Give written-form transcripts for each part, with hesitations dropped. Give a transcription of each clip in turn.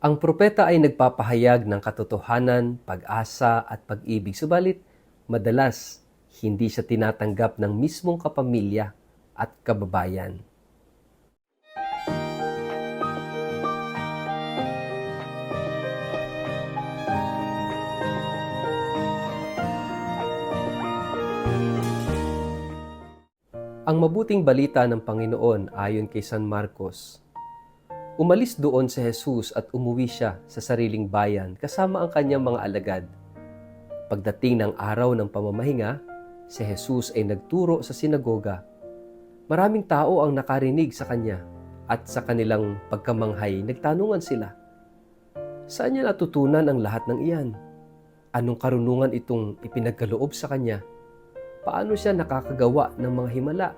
Ang propeta ay nagpapahayag ng katotohanan, pag-asa at pag-ibig, subalit madalas hindi siya tinatanggap ng mismong kapamilya at kababayan. Ang mabuting balita ng Panginoon ayon kay San Marcos. Umalis doon si Jesus at umuwi siya sa sariling bayan kasama ang kanyang mga alagad. Pagdating ng araw ng pamamahinga, si Jesus ay nagturo sa sinagoga. Maraming tao ang nakarinig sa kanya at sa kanilang pagkamanghay nagtanungan sila. Saan niya natutunan ang lahat ng iyan? Anong karunungan itong ipinagkaloob sa kanya? Paano siya nakakagawa ng mga himala?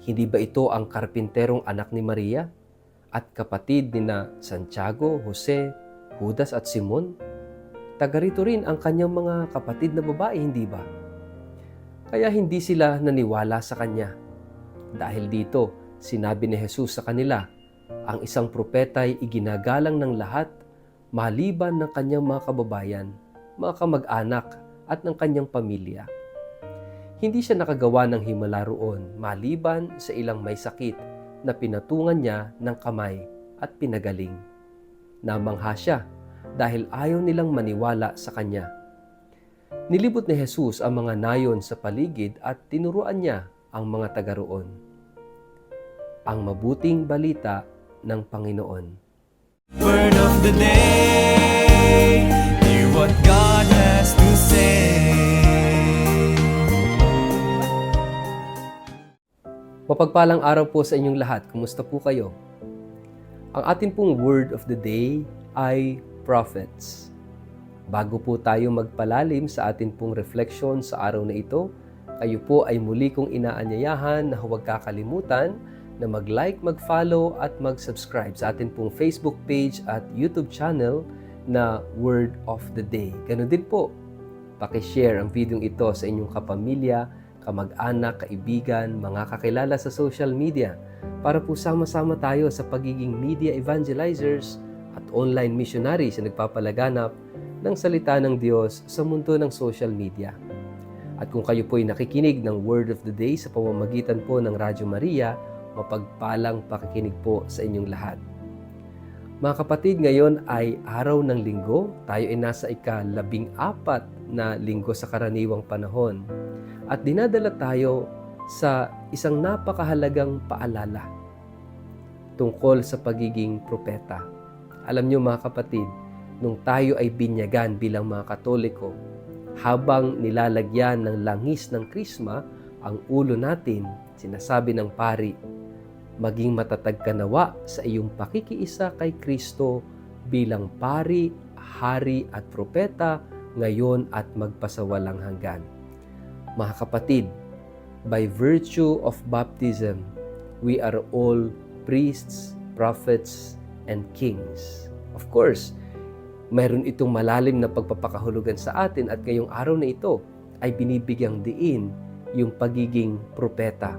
Hindi ba ito ang karpinterong anak ni Maria at kapatid ni na Santiago, Jose, Judas at Simon? Taga rito rin ang kanyang mga kapatid na babae, hindi ba? Kaya hindi sila naniwala sa kanya. Dahil dito, sinabi ni Jesus sa kanila, ang isang propeta ay iginagalang ng lahat maliban ng kanyang mga kababayan, mga kamag-anak at ng kanyang pamilya. Hindi siya nakagawa ng himala roon maliban sa ilang may sakit na pinatungan niya ng kamay at pinagaling. Namangha siya dahil ayaw nilang maniwala sa kanya. Nilibot ni Jesus ang mga nayon sa paligid at tinuruan niya ang mga taga roon. Ang mabuting balita ng Panginoon. Word of the day, hear what God has to say. Mapagpalang araw po sa inyong lahat. Kumusta po kayo? Ang ating pong word of the day ay prophets. Bago po tayo magpalalim sa ating pong reflection sa araw na ito, kayo po ay muli kong inaanyayahan na huwag kakalimutan na mag-like, mag-follow at mag-subscribe sa ating pong Facebook page at YouTube channel na Word of the Day. Ganun din po, pakishare ang video ito sa inyong kapamilya, kamag-anak, kaibigan, mga kakilala sa social media para po sama-sama tayo sa pagiging media evangelizers at online missionaries na nagpapalaganap ng salita ng Diyos sa mundo ng social media. At kung kayo po ay nakikinig ng Word of the Day sa pamamagitan po ng Radyo Maria, mapagpalang pakikinig po sa inyong lahat. Mga kapatid, ngayon ay araw ng linggo. Tayo ay nasa ika-14 na linggo sa karaniwang panahon. At dinadala tayo sa isang napakahalagang paalala tungkol sa pagiging propeta. Alam niyo mga kapatid, nung tayo ay binyagan bilang mga Katoliko, habang nilalagyan ng langis ng krisma ang ulo natin, sinasabi ng pari, maging matatag ka nawa sa iyong pakikiisa kay Kristo bilang pari, hari at propeta ngayon at magpasawalang hanggan. Mga kapatid, by virtue of baptism, we are all priests, prophets, and kings. Of course, mayroon itong malalim na pagpapakahulugan sa atin at ngayong araw na ito ay binibigyang diin yung pagiging propeta.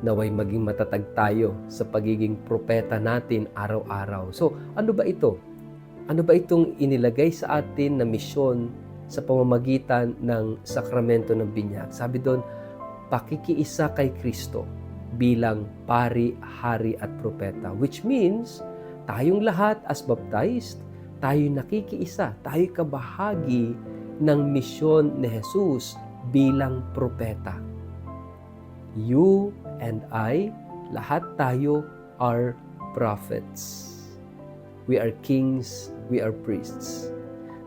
Naway maging matatag tayo sa pagiging propeta natin araw-araw. So, ano ba ito? Ano ba itong inilagay sa atin na misyon sa pamamagitan ng sakramento ng binyag? Sabi doon, pakikiisa kay Kristo bilang pari, hari at propeta. Which means, tayong lahat as baptized, tayo nakikiisa, tayo kabahagi ng misyon ni Jesus bilang propeta. You and I, lahat tayo are prophets. We are kings, we are priests.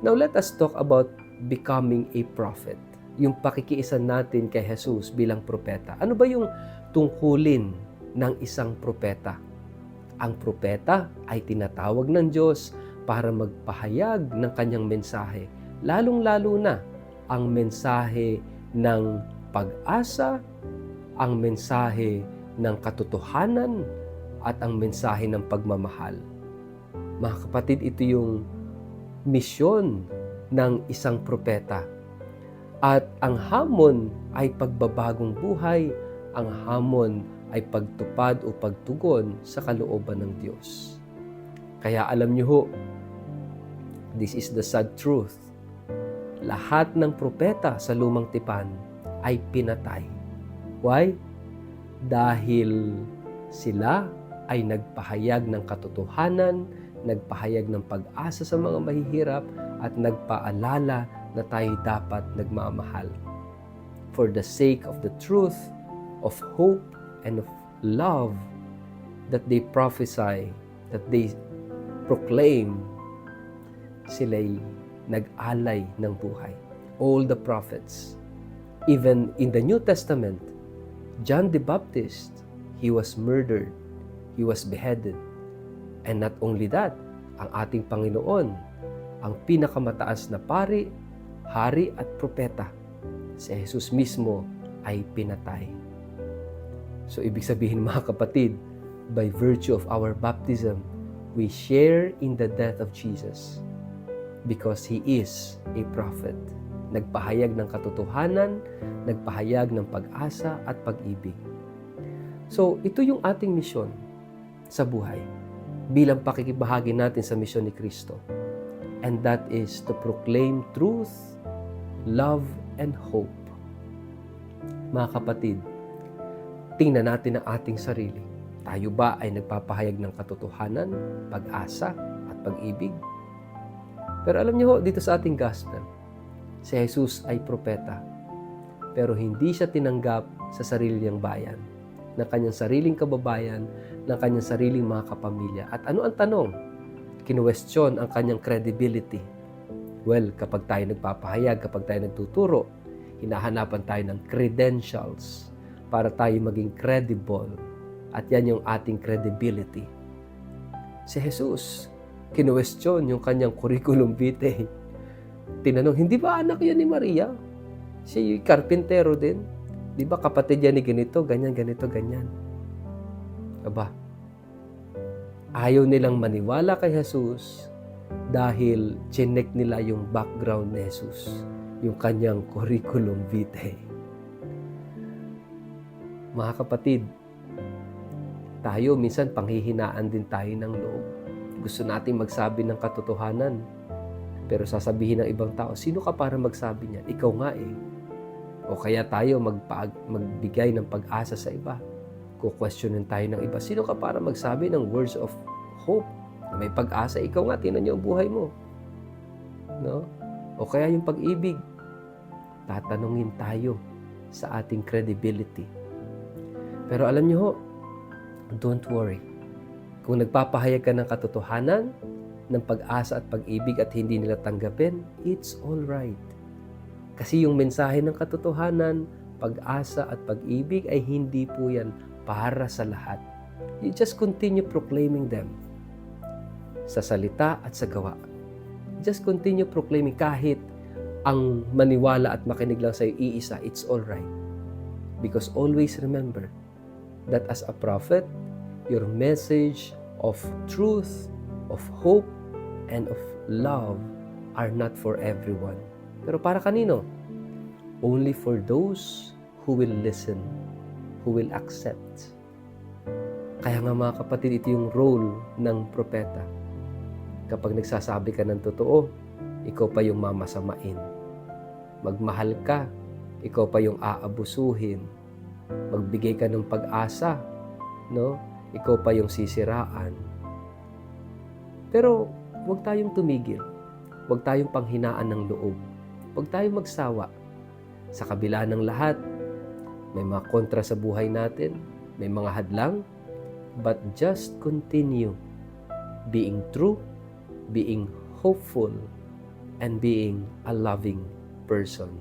Now let us talk about becoming a prophet. Yung pakikiisa natin kay Jesus bilang propeta. Ano ba yung tungkulin ng isang propeta? Ang propeta ay tinatawag ng Diyos para magpahayag ng kanyang mensahe. Lalong-lalo na ang mensahe ng pag-asa, ang mensahe ng katotohanan, at ang mensahe ng pagmamahal. Mga kapatid, ito yung misyon ng isang propeta. At ang hamon ay pagbabagong buhay, ang hamon ay pagtupad o pagtugon sa kalooban ng Diyos. Kaya alam niyo ho, this is the sad truth. Lahat ng propeta sa lumang tipan ay pinatay. Why? Dahil sila ay nagpahayag ng katotohanan, nagpahayag ng pag-asa sa mga mahihirap, at nagpaalala na tayo dapat nagmamahal. For the sake of the truth, of hope, and of love that they prophesy, that they proclaim, sila'y nag-alay ng buhay. All the prophets. Even in the New Testament, John the Baptist, he was murdered, he was beheaded. And not only that, ang ating Panginoon, ang pinakamataas na pari, hari at propeta, si Jesus mismo ay pinatay. So ibig sabihin mga kapatid, by virtue of our baptism, we share in the death of Jesus because He is a prophet. Nagpahayag ng katotohanan, nagpahayag ng pag-asa at pag-ibig. So ito yung ating misyon sa buhay bilang pakikibahagi natin sa misyon ni Kristo. And that is to proclaim truth, love, and hope. Mga kapatid, tingnan natin ang ating sarili. Tayo ba ay nagpapahayag ng katotohanan, pag-asa, at pag-ibig? Pero alam niyo ho, dito sa ating gospel, si Jesus ay propeta. Pero hindi siya tinanggap sa sarili niyang bayan, ng kanyang sariling kababayan, ng kanyang sariling mga kapamilya. At ano ang tanong? Kinuwestiyon ang kanyang credibility. Well, kapag tayo nagpapahayag, kapag tayo nagtuturo, hinahanapan tayo ng credentials para tayo maging credible. At yan yung ating credibility. Si Jesus, kinuwestiyon yung kanyang curriculum vitae. Tinanong, hindi ba anak yan ni Maria? Siya yung karpintero din. Di ba kapatid yan ni ganito, ganyan, ganito, ganyan. Aba, ayaw nilang maniwala kay Jesus dahil chinek nila yung background ni Jesus, yung kanyang curriculum vitae. Mga kapatid, tayo minsan panghihinaan din tayo ng loob. Gusto nating magsabi ng katotohanan, pero sasabihin ng ibang tao, sino ka para magsabi niyan? Ikaw nga eh. O kaya tayo magbigay ng pag-asa sa iba. Kukwestiyonin tayo ng iba. Sino ka para magsabi ng words of hope? Na may pag-asa, ikaw nga, tingnan niyo ang buhay mo. No? O kaya yung pag-ibig. Tatanungin tayo sa ating credibility. Pero alam niyo ho, don't worry. Kung nagpapahayag ka ng katotohanan, ng pag-asa at pag-ibig at hindi nila tanggapin, it's all right. Kasi yung mensahe ng katotohanan, pag-asa at pag-ibig ay hindi po yan para sa lahat. You just continue proclaiming them sa salita at sa gawa. Just continue proclaiming kahit ang maniwala at makinig lang sa iyo iisa, it's all right. Because always remember that as a prophet, your message of truth, of hope, and of love are not for everyone. Pero para kanino? Only for those who will listen, who will accept. Kaya nga mga kapatid, ito yung role ng propeta. Kapag nagsasabi ka ng totoo, ikaw pa yung mamasamain. Magmahal ka, ikaw pa yung aabusuhin. Magbigay ka ng pag-asa, no? Ikaw pa yung sisiraan. Pero huwag tayong tumigil. Huwag tayong panghinaan ng loob. Huwag tayong magsawa. Sa kabila ng lahat, may mga kontra sa buhay natin, may mga hadlang, but just continue being true, being hopeful, and being a loving person.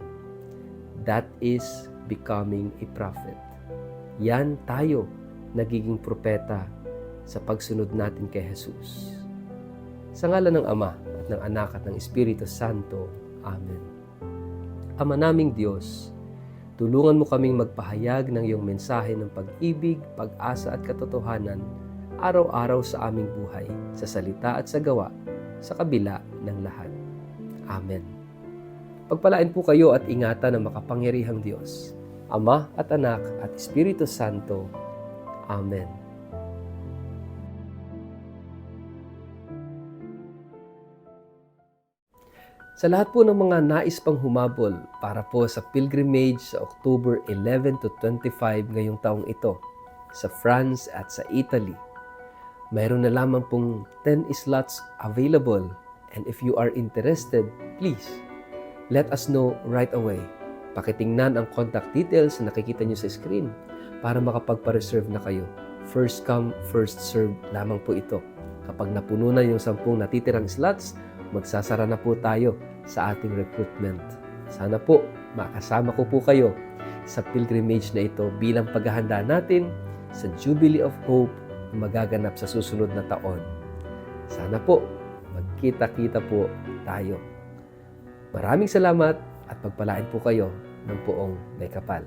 That is becoming a prophet. Yan tayo, nagiging propeta sa pagsunod natin kay Jesus. Sa ngalan ng Ama at ng Anak at ng Espiritu Santo. Amen. Ama naming Diyos, tulungan mo kaming magpahayag ng iyong mensahe ng pag-ibig, pag-asa at katotohanan araw-araw sa aming buhay, sa salita at sa gawa, sa kabila ng lahat. Amen. Pagpalain po kayo at ingatan ng makapangyarihang Diyos, Ama at Anak at Espiritu Santo. Amen. Sa lahat po ng mga nais pang humabol para po sa pilgrimage sa October 11 to 25 ngayong taong ito sa France at sa Italy, mayroon na lamang pong 10 slots available, and if you are interested, please let us know right away. Pakitingnan ang contact details na nakikita nyo sa screen para makapagpa-reserve na kayo. First come, first serve lamang po ito. Kapag napuno na yung 10 natitirang slots, magsasara na po tayo sa ating recruitment. Sana po makasama ko po kayo sa pilgrimage na ito bilang paghahanda natin sa Jubilee of Hope na magaganap sa susunod na taon. Sana po magkita-kita po tayo. Maraming salamat at pagpalain po kayo ng poong may kapal.